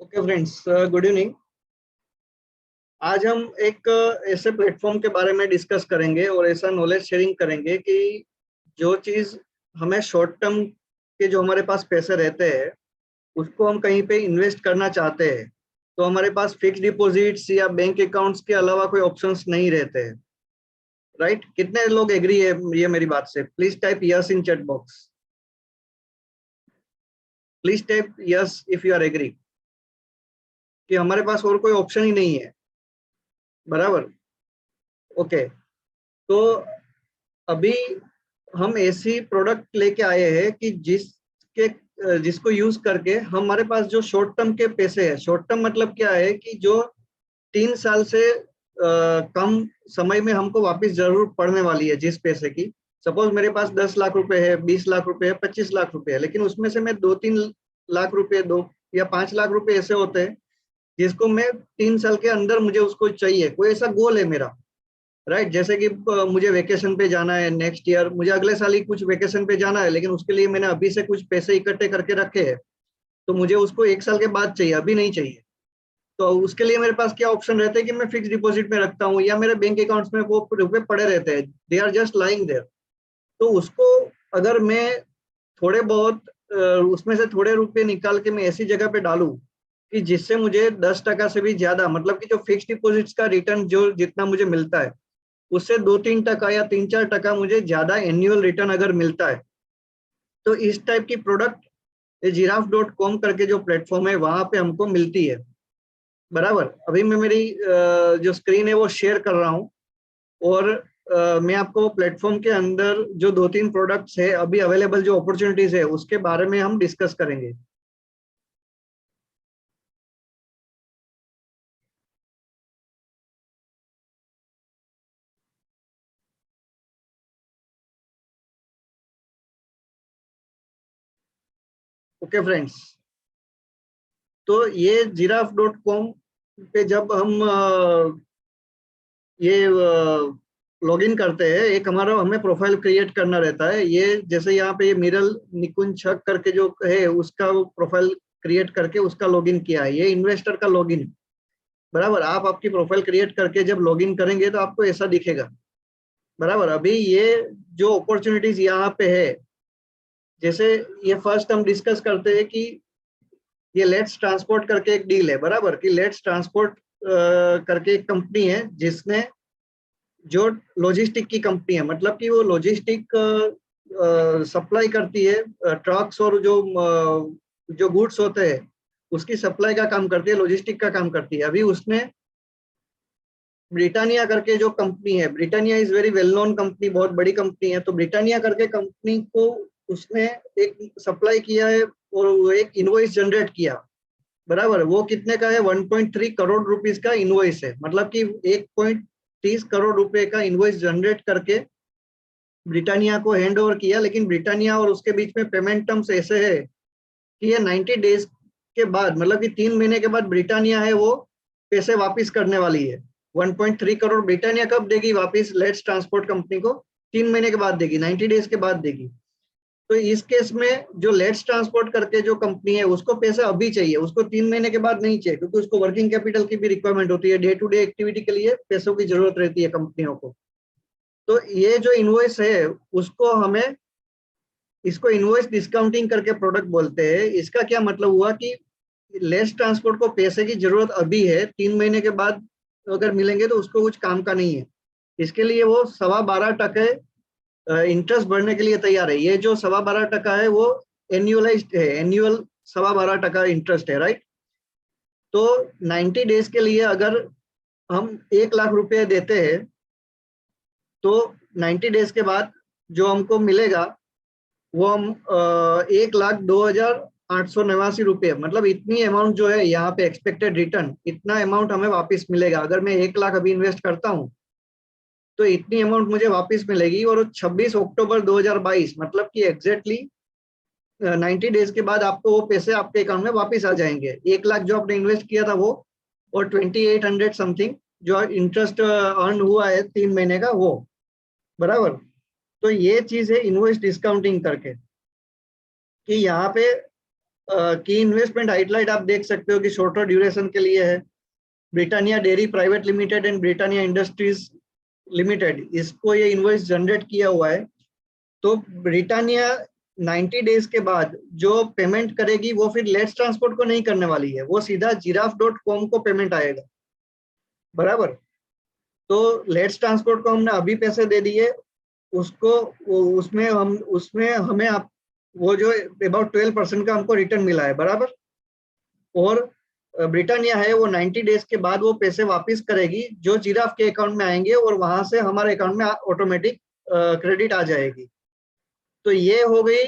Okay friends, good evening. आज हम एक ऐसे प्लेटफॉर्म के बारे में डिस्कस करेंगे और ऐसा नॉलेज शेयरिंग करेंगे कि जो चीज़ हमें शॉर्ट टर्म के जो हमारे पास पैसे रहते हैं उसको हम कहीं पे इन्वेस्ट करना चाहते हैं तो हमारे पास फिक्स डिपॉजिट्स या बैंक अकाउंट्स के अलावा कोई ऑप्शंस नहीं रहते हैं। राइट? कितने लोग एग्री है ये मेरी बात से? Please type yes in chat box. Please type yes if you are agree कि हमारे पास और कोई ऑप्शन ही नहीं है। बराबर? ओके। तो अभी हम ऐसी प्रोडक्ट लेके आए हैं कि जिसको यूज करके हमारे पास जो शॉर्ट टर्म के पैसे है, शॉर्ट टर्म मतलब क्या है कि जो 3 साल से कम समय में हमको वापस जरूर पड़ने वाली है जिस पैसे की। सपोज मेरे पास 10 लाख रुपए है, 20 लाख रुपए है, 25 लाख रुपए है, लेकिन उसमें से मैं 2-3 लाख रुपए, 2 या 5 लाख रुपए ऐसे होते हैं जिसको मैं 3 साल के अंदर मुझे उसको चाहिए, कोई ऐसा गोल है मेरा। राइट? जैसे कि मुझे वेकेशन पे जाना है नेक्स्ट ईयर, मुझे अगले साल ही कुछ वेकेशन पे जाना है, लेकिन उसके लिए मैंने अभी से कुछ पैसे इकट्ठे करके रखे हैं, तो मुझे उसको 1 साल के बाद चाहिए, अभी नहीं चाहिए। तो उसके लिए मेरे पास क्या ऑप्शन रहते हैं कि मैं फिक्स डिपॉजिट में रखता हूँ या मेरे बैंक अकाउंट्स में वो रुपए पड़े रहते हैं, they are just lying there. तो उसको अगर मैं थोड़े बहुत उसमें से थोड़े रुपए निकाल के मैं ऐसी जगह पे डालूं कि जिससे मुझे 10% से भी ज्यादा, मतलब कि जो फिक्स डिपॉजिट्स का रिटर्न जो जितना मुझे मिलता है उससे 2-3% या 3-4% मुझे ज्यादा एनुअल रिटर्न अगर मिलता है, तो इस टाइप की प्रोडक्ट giraffe.com करके जो प्लेटफॉर्म है वहां पे हमको मिलती है। बराबर? अभी मैं मेरी जो स्क्रीन है वो शेयर कर रहा हूँ और मैं आपको प्लेटफॉर्म के अंदर जो 2-3 प्रोडक्ट्स है अभी अवेलेबल, जो अपॉर्चुनिटीज है उसके बारे में हम डिस्कस करेंगे। ओके फ्रेंड्स, तो ये giraffe.com पे जब हम ये लॉगिन करते हैं, एक हमारा हमें प्रोफाइल क्रिएट करना रहता है। ये जैसे यहाँ पे ये मिरल निकुंज छक करके जो है उसका प्रोफाइल क्रिएट करके उसका लॉगिन किया है, ये इन्वेस्टर का लॉगिन। बराबर? आप आपकी प्रोफाइल क्रिएट करके जब लॉगिन करेंगे तो आपको ऐसा दिखेगा। बराबर? अभी ये जो अपॉर्चुनिटीज यहाँ पे है, जैसे ये फर्स्ट हम डिस्कस करते हैं कि ये लेट्स ट्रांसपोर्ट करके एक डील है। बराबर? कि लेट्स ट्रांसपोर्ट करके एक कंपनी है जिसने, जो लॉजिस्टिक की कंपनी है, मतलब कि वो लॉजिस्टिक सप्लाई करती है, ट्रक्स और जो गुड्स होते हैं उसकी सप्लाई का काम करती है, लॉजिस्टिक का काम करती है। अभी उसने ब्रिटानिया करके जो कंपनी है, Britannia is very well known company, बहुत बड़ी कंपनी है, तो ब्रिटानिया करके कंपनी को उसने एक सप्लाई किया है और वो एक इनवॉइस जनरेट किया। बराबर? वो कितने का है? 1.3 करोड़ रुपीस का इनवॉइस है, मतलब कि 1.30 करोड़ रुपए का इनवॉइस जनरेट करके ब्रिटानिया को हैंड ओवर किया। लेकिन ब्रिटानिया और उसके बीच में पेमेंट टर्म्स ऐसे है कि ये 90 डेज के बाद, मतलब कि 3 महीने के बाद ब्रिटानिया है वो पैसे वापस करने वाली है। 1.3 करोड़ ब्रिटानिया कब देगी वापस लेट्स ट्रांसपोर्ट कंपनी को? 3 महीने के बाद देगी, 90 डेज के बाद देगी। तो इस केस में जो लेट्स ट्रांसपोर्ट करके जो कंपनी है उसको पैसा अभी चाहिए, उसको 3 महीने के बाद नहीं चाहिए, क्योंकि उसको वर्किंग कैपिटल की भी रिक्वायरमेंट होती है, डे टू डे एक्टिविटी के लिए पैसों की जरूरत रहती है कंपनियों को। तो ये जो इनवॉइस है उसको हमें, इसको इनवॉइस डिस्काउंटिंग करके प्रोडक्ट बोलते हैं। इसका क्या मतलब हुआ कि लेस ट्रांसपोर्ट को पैसे की जरूरत अभी है, 3 महीने के बाद अगर मिलेंगे तो उसको कुछ काम का नहीं है। इसके लिए वो 12.25% इंटरेस्ट भरने के लिए तैयार है। ये जो 12.25% है वो एन्युअलाइज्ड है, एन्युअल 12.25% इंटरेस्ट है। राइट? तो 90 डेज के लिए अगर हम 1 लाख रुपए देते हैं तो 90 डेज के बाद जो हमको मिलेगा वो हम 1,02,889 रुपये, मतलब इतनी अमाउंट जो है यहाँ पे एक्सपेक्टेड रिटर्न, इतना अमाउंट हमें वापस मिलेगा। अगर मैं 1 लाख अभी इन्वेस्ट करता हूँ तो इतनी अमाउंट मुझे वापस मिलेगी। और 26 अक्टूबर 2022, मतलब कि एग्जैक्टली 90 डेज के बाद आपको वो पैसे आपके अकाउंट में वापस आ जाएंगे। 1 लाख जो आपने इन्वेस्ट किया था वो, और 2800 समथिंग जो इंटरेस्ट अर्न हुआ है 3 महीने का वो। बराबर? तो ये चीज है इन्वेस्ट डिस्काउंटिंग करके, कि यहाँ पे की इन्वेस्टमेंट हाइलाइट आप देख सकते हो कि शॉर्टर ड्यूरेशन के लिए है। Britannia dairy private limited and Britannia industries limited, इसको ये इनवॉइस जनरेट किया हुआ है। तो ब्रिटानिया 90 डेज के बाद जो पेमेंट करेगी वो फिर लेट्स ट्रांसपोर्ट को नहीं करने वाली है, वो सीधा giraffe.com को पेमेंट आएगा, बराबर। तो लेट्स ट्रांसपोर्ट को हमने अभी पैसे दे दिए, उसको उसमें हमें आप वो जो अबाउट 12% का हमको रिटर्न मिला है, बराबर। और ब्रिटानिया है वो 90 डेज के बाद वो पैसे वापस करेगी जो जिराफ के अकाउंट में आएंगे और वहां से हमारे अकाउंट में ऑटोमेटिक क्रेडिट आ जाएगी। तो ये हो गई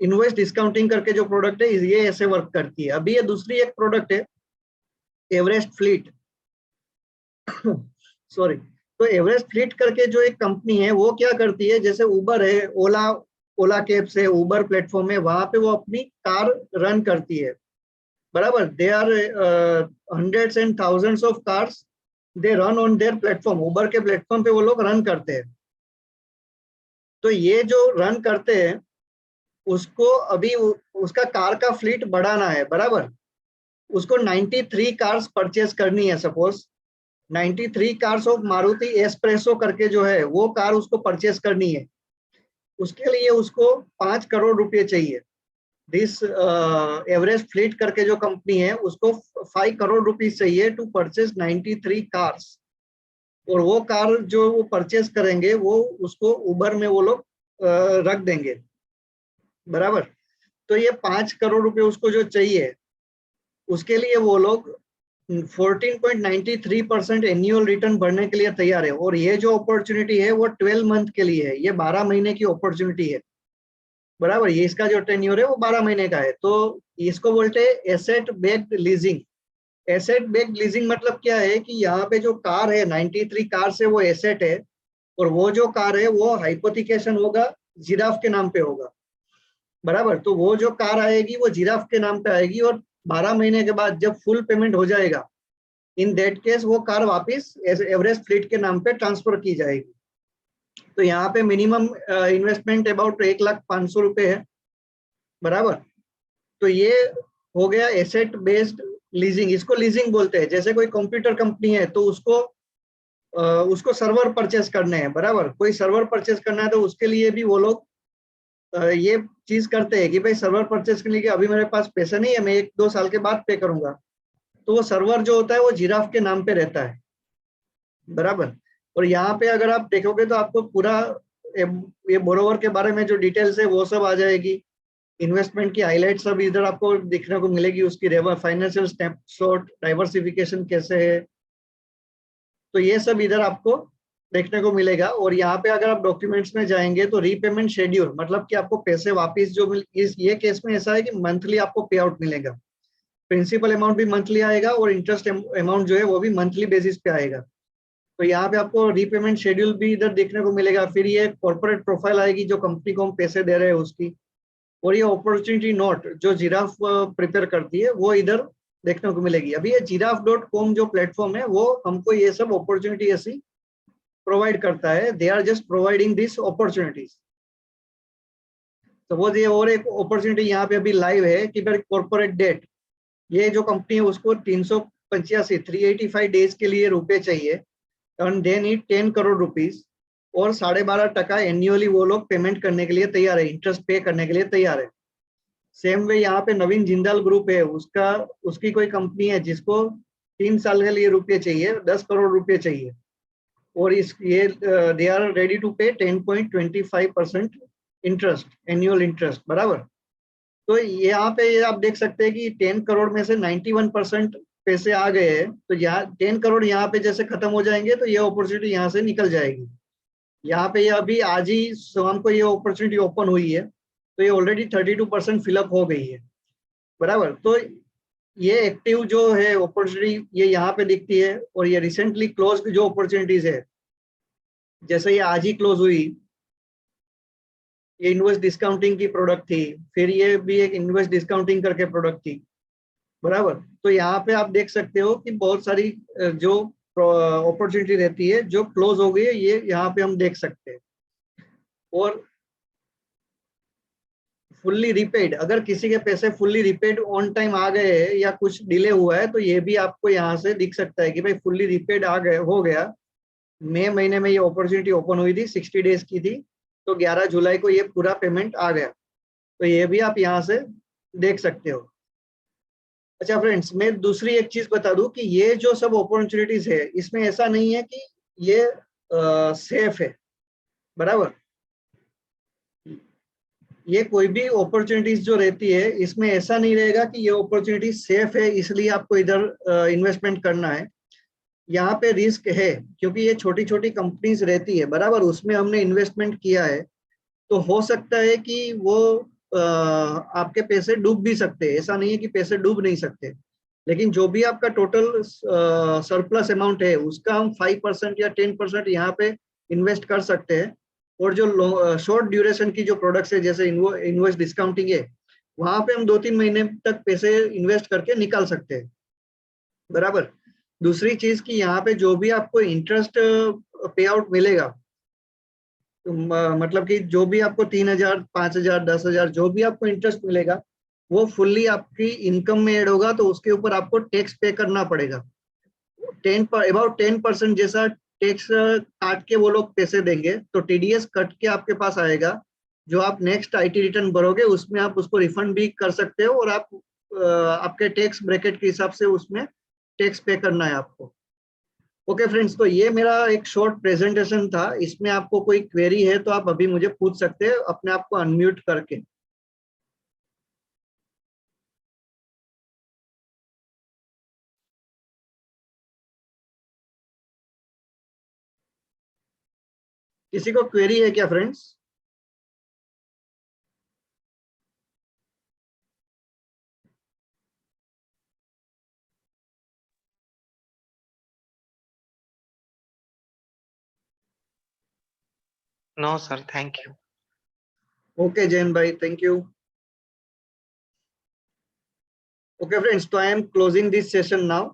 इनवॉइस डिस्काउंटिंग करके जो प्रोडक्ट है, ये ऐसे वर्क करती है। अभी ये दूसरी एक प्रोडक्ट है एवरेस्ट फ्लीट सॉरी। तो एवरेस्ट फ्लीट करके जो एक कंपनी है वो क्या करती है, जैसे उबर है, ओला कैब्स है, उबर प्लेटफॉर्म है, वहां पे वो अपनी कार रन करती है, बराबर। They are hundreds and thousands of cars they run on their platform, Uber के प्लेटफॉर्म पे वो लोग रन करते हैं। तो ये जो रन करते हैं उसको अभी उसका कार का फ्लीट बढ़ाना है, बराबर। उसको 93 कार्स परचेज करनी है, suppose 93 cars of Maruti espresso करके जो है वो कार उसको परचेज करनी है। उसके लिए उसको 5 करोड़ रुपए चाहिए। दिस एवरेस्ट फ्लीट करके जो कंपनी है उसको 5 करोड़ रुपीज चाहिए टू परचेज 93 कार्स। और वो कार जो वो परचेज करेंगे वो उसको उबर में वो लोग रख देंगे, बराबर। तो ये 5 करोड़ रुपए उसको जो चाहिए, उसके लिए वो लोग 14.93% एनुअल रिटर्न भरने के लिए तैयार है। और ये जो अपॉर्चुनिटी है वो 12 मंथ के लिए है, ये 12 महीने की अपॉर्चुनिटी है, बराबर। ये इसका जो टेन्योर है वो 12 महीने का है। तो इसको बोलते हैं asset based leasing. Asset based leasing मतलब क्या है कि यहाँ पे जो कार है 93 कार से वो एसेट है, और वो जो कार है वो हाइपोथिकेशन होगा, जिराफ के नाम पे होगा, बराबर। तो वो जो कार आएगी वो जिराफ के नाम पे आएगी, और 12 महीने के बाद जब फुल पेमेंट हो जाएगा, इन दैट केस वो कार वापस एवरेस्ट फ्लीट के नाम पे ट्रांसफर की जाएगी। तो यहाँ पे मिनिमम इन्वेस्टमेंट अबाउट 1,05,000 रुपए है, बराबर। तो ये हो गया एसेट बेस्ड लीजिंग, इसको लीजिंग बोलते हैं। जैसे कोई कंप्यूटर कंपनी है तो उसको सर्वर परचेस करने हैं, बराबर। कोई सर्वर परचेस करना है तो उसके लिए भी वो लोग ये चीज करते हैं कि भाई सर्वर परचेस करने के अभी मेरे पास पैसा नहीं है, मैं 1-2 साल के बाद पे करूंगा। तो वो सर्वर जो होता है वो जिराफ के नाम पे रहता है, बराबर। और यहाँ पे अगर आप देखोगे तो आपको पूरा ये बोरोवर के बारे में जो डिटेल्स है वो सब आ जाएगी। इन्वेस्टमेंट की हाईलाइट सब इधर आपको दिखने को मिलेगी, उसकी फाइनेंशियल स्नैपशॉट, डाइवर्सिफिकेशन कैसे है, तो ये सब इधर आपको देखने को मिलेगा। और यहाँ पे अगर आप डॉक्यूमेंट्स में जाएंगे तो रीपेमेंट शेड्यूल, मतलब कि आपको पैसे वापस जो ये केस में ऐसा है कि मंथली आपको पे आउट मिलेगा, प्रिंसिपल अमाउंट भी मंथली आएगा और इंटरेस्ट अमाउंट जो है वो भी मंथली बेसिस पे आएगा। तो यहाँ पे आपको रीपेमेंट शेड्यूल भी इधर देखने को मिलेगा। फिर ये कॉर्पोरेट प्रोफाइल आएगी जो कंपनी को हम पैसे दे रहे हैं उसकी, और ये अपॉर्चुनिटी नोट जो जिराफ प्रिपेयर करती है वो इधर देखने को मिलेगी। अभी ये giraffe.com जो प्लेटफॉर्म है वो हमको ये सब अपॉर्चुनिटी ऐसी प्रोवाइड करता है। They are just providing this opportunities. तो वो ये और एक अपॉर्चुनिटी यहाँ पे अभी लाइव है कि फिर कॉर्पोरेट डेट, ये जो कंपनी है उसको 385 डेज के लिए रुपए चाहिए, and they need 10 crore rupees, और 12.5% एन्युअली वो लोग पेमेंट करने के लिए तैयार है, इंटरेस्ट पे करने के लिए तैयार है। सेम वे यहाँ पे नवीन जिंदाल ग्रुप है, उसकी कोई कंपनी है जिसको 3 साल के लिए रुपये चाहिए, 10 करोड़ रुपये चाहिए, और ये दे आर रेडी टू पे 10.25% इंटरेस्ट, एनुअल इंटरेस्ट, बराबर। तो यहाँ पे आप देख सकते हैं कि 10 करोड़ में से 91% पैसे आ गए हैं। तो यहाँ 10 करोड़ यहाँ पे जैसे खत्म हो जाएंगे तो ये अपॉर्चुनिटी यहाँ से निकल जाएगी। यहाँ पे ये अभी आज ही शाम को ये अपॉर्चुनिटी ओपन हुई है, तो ये ऑलरेडी 32% फिलअप हो गई है, बराबर। तो ये एक्टिव जो है अपॉर्चुनिटी ये यहाँ पे दिखती है। और ये रिसेंटली क्लोज जो अपॉर्चुनिटीज है, जैसे ये आज ही क्लोज हुई, ये इनवर्स डिस्काउंटिंग की प्रोडक्ट थी, फिर ये भी एक इनवर्स डिस्काउंटिंग करके प्रोडक्ट थी, बराबर। तो यहाँ पे आप देख सकते हो कि बहुत सारी जो अपॉर्चुनिटी रहती है जो क्लोज हो गई है, ये यहाँ पे हम देख सकते हैं। और फुल्ली रिपेड, अगर किसी के पैसे फुल्ली रिपेड ऑन टाइम आ गए हैं या कुछ डिले हुआ है तो ये भी आपको यहाँ से दिख सकता है कि भाई फुल्ली रिपेड आ गए, हो गया। मई महीने में ये अपॉर्चुनिटी ओपन हुई थी, 60 डेज की थी, तो 11 जुलाई को ये पूरा पेमेंट आ गया। तो ये भी आप यहाँ से देख सकते हो। अच्छा फ्रेंड्स, मैं दूसरी एक चीज बता दूं कि ये जो सब अपॉर्चुनिटीज है इसमें ऐसा नहीं है कि ये सेफ है, बराबर। ये कोई भी अपॉर्चुनिटीज जो रहती है इसमें ऐसा नहीं रहेगा कि ये अपॉर्चुनिटी सेफ है इसलिए आपको इधर इन्वेस्टमेंट करना है। यहाँ पे रिस्क है क्योंकि ये छोटी छोटी कंपनीज रहती है, बराबर, उसमें हमने इन्वेस्टमेंट किया है, तो हो सकता है कि वो आपके पैसे डूब भी सकते हैं। ऐसा नहीं है कि पैसे डूब नहीं सकते, लेकिन जो भी आपका टोटल सरप्लस अमाउंट है उसका हम 5% या 10% यहाँ पे इन्वेस्ट कर सकते हैं। और जो शॉर्ट ड्यूरेशन की जो प्रोडक्ट्स है जैसे इन्वेस्ट डिस्काउंटिंग है, वहां पे हम 2-3 महीने तक पैसे इन्वेस्ट करके निकाल सकते हैं, बराबर। दूसरी चीज कि यहाँ पे जो भी आपको इंटरेस्ट पे आउट मिलेगा, तो मतलब कि जो भी आपको 3,000, 5,000, 10,000 जो भी आपको इंटरेस्ट मिलेगा वो फुल्ली आपकी इनकम में ऐड होगा, तो उसके ऊपर आपको टैक्स पे करना पड़ेगा। 10% जैसा टैक्स काट के वो लोग पैसे देंगे, तो टीडीएस कट के आपके पास आएगा। जो आप नेक्स्ट आईटी रिटर्न भरोगे उसमें आप उसको रिफंड भी कर सकते हो, और आप आपके टैक्स ब्रैकेट के हिसाब से उसमें टैक्स पे करना है आपको। ओके फ्रेंड्स, तो ये मेरा एक शॉर्ट प्रेजेंटेशन था। इसमें आपको कोई क्वेरी है तो आप अभी मुझे पूछ सकते हैं अपने आप को अनम्यूट करके। किसी को क्वेरी है क्या friends? No, sir. Thank you. Okay Jain भाई, थैंक यू। ओके फ्रेंड्स, तो I am closing this session now.